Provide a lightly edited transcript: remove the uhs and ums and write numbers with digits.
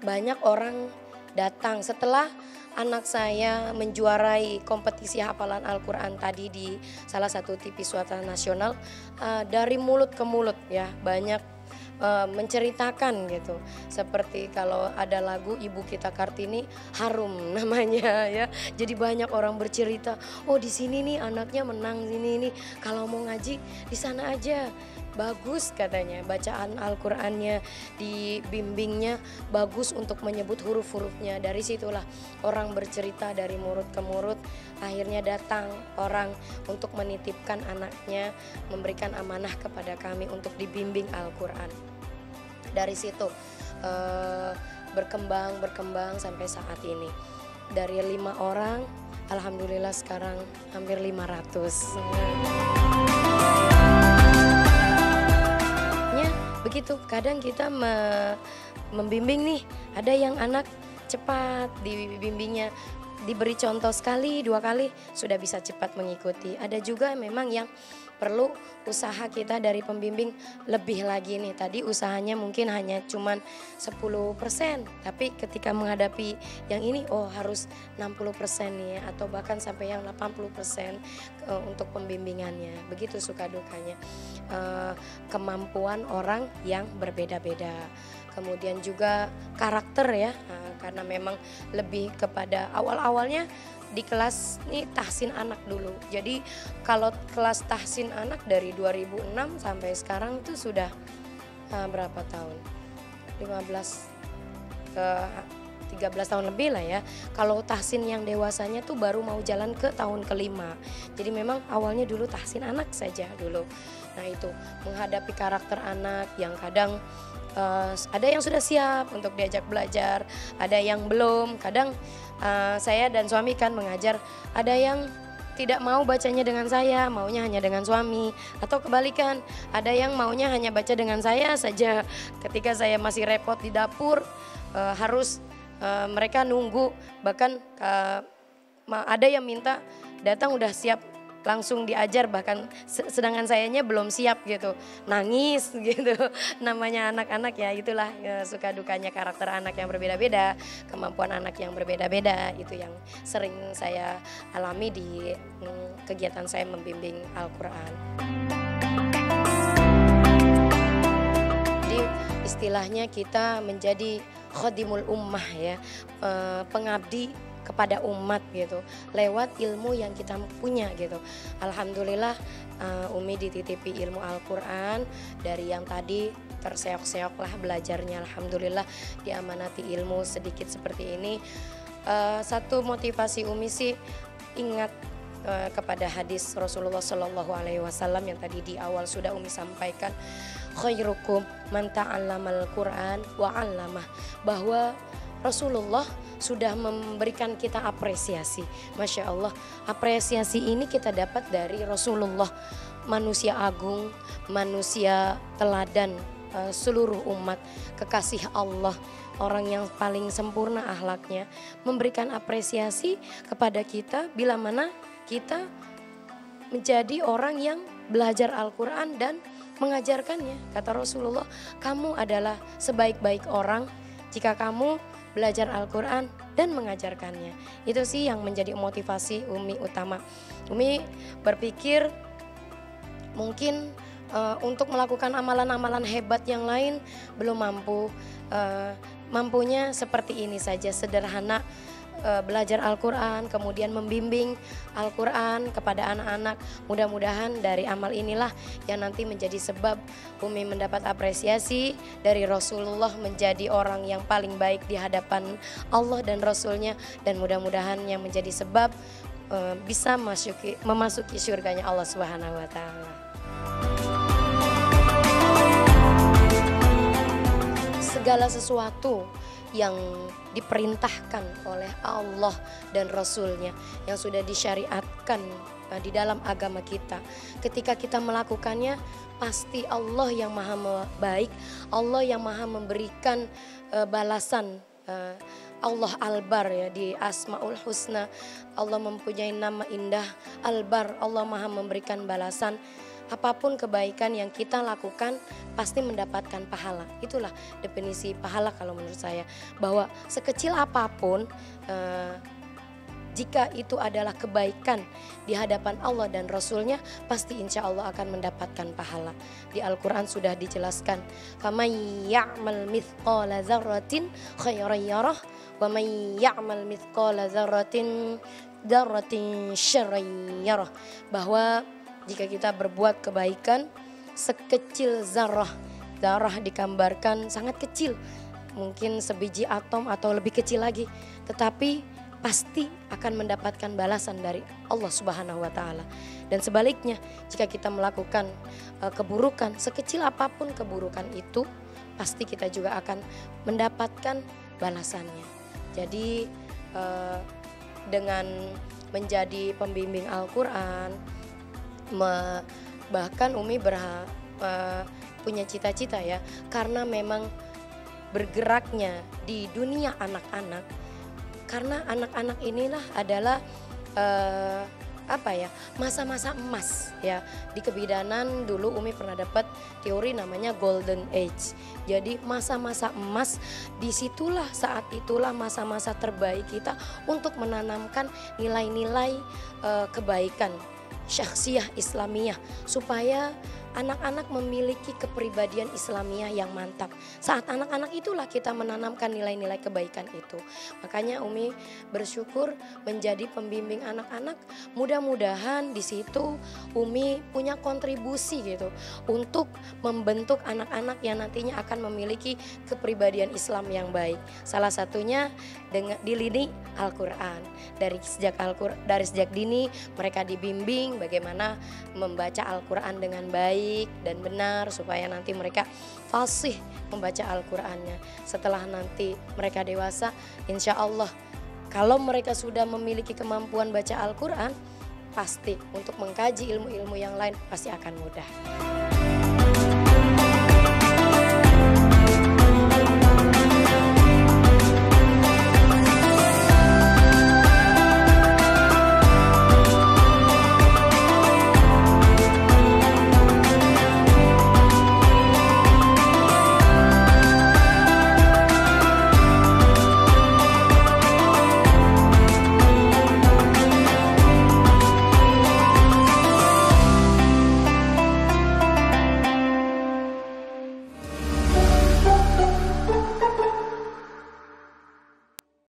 banyak orang datang setelah anak saya menjuarai kompetisi hafalan Al-Quran tadi di salah satu TV swasta nasional, dari mulut ke mulut ya banyak menceritakan gitu. Seperti kalau ada lagu Ibu Kita Kartini, Harum namanya ya. Jadi banyak orang bercerita, oh di sini nih anaknya menang sini nih. Kalau mau ngaji di sana aja. Bagus katanya, bacaan Al-Qur'annya, dibimbingnya bagus untuk menyebut huruf-hurufnya. Dari situlah orang bercerita dari murid ke murid, akhirnya datang orang untuk menitipkan anaknya, memberikan amanah kepada kami untuk dibimbing Al-Qur'an. Dari situ berkembang sampai saat ini. Dari 5 orang, alhamdulillah sekarang hampir 500. Begitu, kadang kita membimbing nih, ada yang anak cepat dibimbingnya, diberi contoh sekali, 2 kali sudah bisa cepat mengikuti. Ada juga memang yang perlu usaha kita dari pembimbing lebih lagi nih. Tadi usahanya mungkin hanya cuman 10%, tapi ketika menghadapi yang ini harus 60% nih ya, atau bahkan sampai yang 80% untuk pembimbingannya. Begitu suka dukanya. Kemampuan orang yang berbeda-beda. Kemudian juga karakter ya, karena memang lebih kepada awal-awalnya di kelas ini tahsin anak dulu. Jadi kalau kelas tahsin anak dari 2006 sampai sekarang itu sudah berapa tahun? 15 ke 13 tahun lebih lah ya. Kalau tahsin yang dewasanya tuh baru mau jalan ke tahun ke-5. Jadi memang awalnya dulu tahsin anak saja dulu. Nah itu menghadapi karakter anak yang kadang ada yang sudah siap untuk diajak belajar, ada yang belum. Kadang saya dan suami kan mengajar, ada yang tidak mau bacanya dengan saya, maunya hanya dengan suami. Atau kebalikan, ada yang maunya hanya baca dengan saya saja. Ketika saya masih repot di dapur, harus mereka nunggu. Bahkan ada yang minta datang udah siap langsung diajar, bahkan sedangkan sayanya belum siap gitu, nangis gitu. Namanya anak-anak ya, itulah suka dukanya karakter anak yang berbeda-beda, kemampuan anak yang berbeda-beda. Itu yang sering saya alami di kegiatan saya membimbing Al-Quran. Jadi istilahnya kita menjadi khadimul ummah ya, pengabdi kepada umat gitu, lewat ilmu yang kita punya gitu. Alhamdulillah Umi dititipi ilmu Al-Quran, dari yang tadi terseok-seok lah belajarnya, alhamdulillah diamanati ilmu sedikit seperti ini. Satu motivasi Umi sih ingat kepada hadis Rasulullah Shallallahu Alaihi Wasallam yang tadi di awal sudah Umi sampaikan, khairukum man ta'allamal Quran wa 'allamah, bahwa Rasulullah sudah memberikan kita apresiasi. Masya Allah, apresiasi ini kita dapat dari Rasulullah, manusia agung, manusia teladan seluruh umat, kekasih Allah, orang yang paling sempurna akhlaknya, memberikan apresiasi kepada kita bila mana kita menjadi orang yang belajar Al-Quran dan mengajarkannya. Kata Rasulullah, kamu adalah sebaik-baik orang jika kamu belajar Al-Quran dan mengajarkannya. Itu sih yang menjadi motivasi Umi utama. Umi berpikir mungkin untuk melakukan amalan-amalan hebat yang lain belum mampu. Mampunya seperti ini saja, sederhana, belajar Al-Quran, kemudian membimbing Al-Quran kepada anak-anak. Mudah-mudahan dari amal inilah yang nanti menjadi sebab Umi mendapat apresiasi dari Rasulullah, menjadi orang yang paling baik di hadapan Allah dan Rasulnya, dan mudah-mudahan yang menjadi sebab bisa memasuki surganya Allah Subhanahu wa Ta'ala. Segala sesuatu yang diperintahkan oleh Allah dan Rasulnya, yang sudah disyariatkan di dalam agama kita, ketika kita melakukannya pasti Allah yang maha baik, Allah yang maha memberikan balasan. Allah Al-Bar ya, di Asmaul Husna Allah mempunyai nama indah Al-Bar, Allah maha memberikan balasan apapun kebaikan yang kita lakukan pasti mendapatkan pahala. Itulah definisi pahala kalau menurut saya, bahwa sekecil apapun jika itu adalah kebaikan di hadapan Allah dan Rasulnya, pasti insya Allah akan mendapatkan pahala. Di Al-Quran sudah dijelaskan, فَمَنْ يَعْمَلْ مِثْقَالَ ذَرَّةٍ خَيْرًا يَرَهُ وَمَنْ يَعْمَلْ مِثْقَالَ ذَرَّةٍ شَرًّا يَرَهُ. Bahwa jika kita berbuat kebaikan sekecil zarah, zarah digambarkan sangat kecil, mungkin sebiji atom atau lebih kecil lagi, tetapi pasti akan mendapatkan balasan dari Allah Subhanahu wa Ta'ala. Dan sebaliknya, jika kita melakukan keburukan, sekecil apapun keburukan itu, pasti kita juga akan mendapatkan balasannya. Jadi dengan menjadi pembimbing Al-Quran, bahkan Umi punya cita-cita ya, karena memang bergeraknya di dunia anak-anak. Karena anak-anak inilah adalah masa-masa emas ya. Di kebidanan dulu Umi pernah dapat teori namanya golden age. Jadi masa-masa emas, disitulah saat itulah masa-masa terbaik kita untuk menanamkan nilai-nilai kebaikan syakhsiyah Islamiyah, supaya anak-anak memiliki kepribadian Islamiyah yang mantap. Saat anak-anak itulah kita menanamkan nilai-nilai kebaikan itu. Makanya Umi bersyukur menjadi pembimbing anak-anak. Mudah-mudahan di situ Umi punya kontribusi gitu untuk membentuk anak-anak yang nantinya akan memiliki kepribadian Islam yang baik. Salah satunya dengan di lini Al-Quran. Dari sejak dini mereka dibimbing bagaimana membaca Al-Quran dengan baik dan benar, supaya nanti mereka fasih membaca Al-Qurannya. Setelah nanti mereka dewasa, insya Allah kalau mereka sudah memiliki kemampuan baca Al-Quran, pasti untuk mengkaji ilmu-ilmu yang lain pasti akan mudah.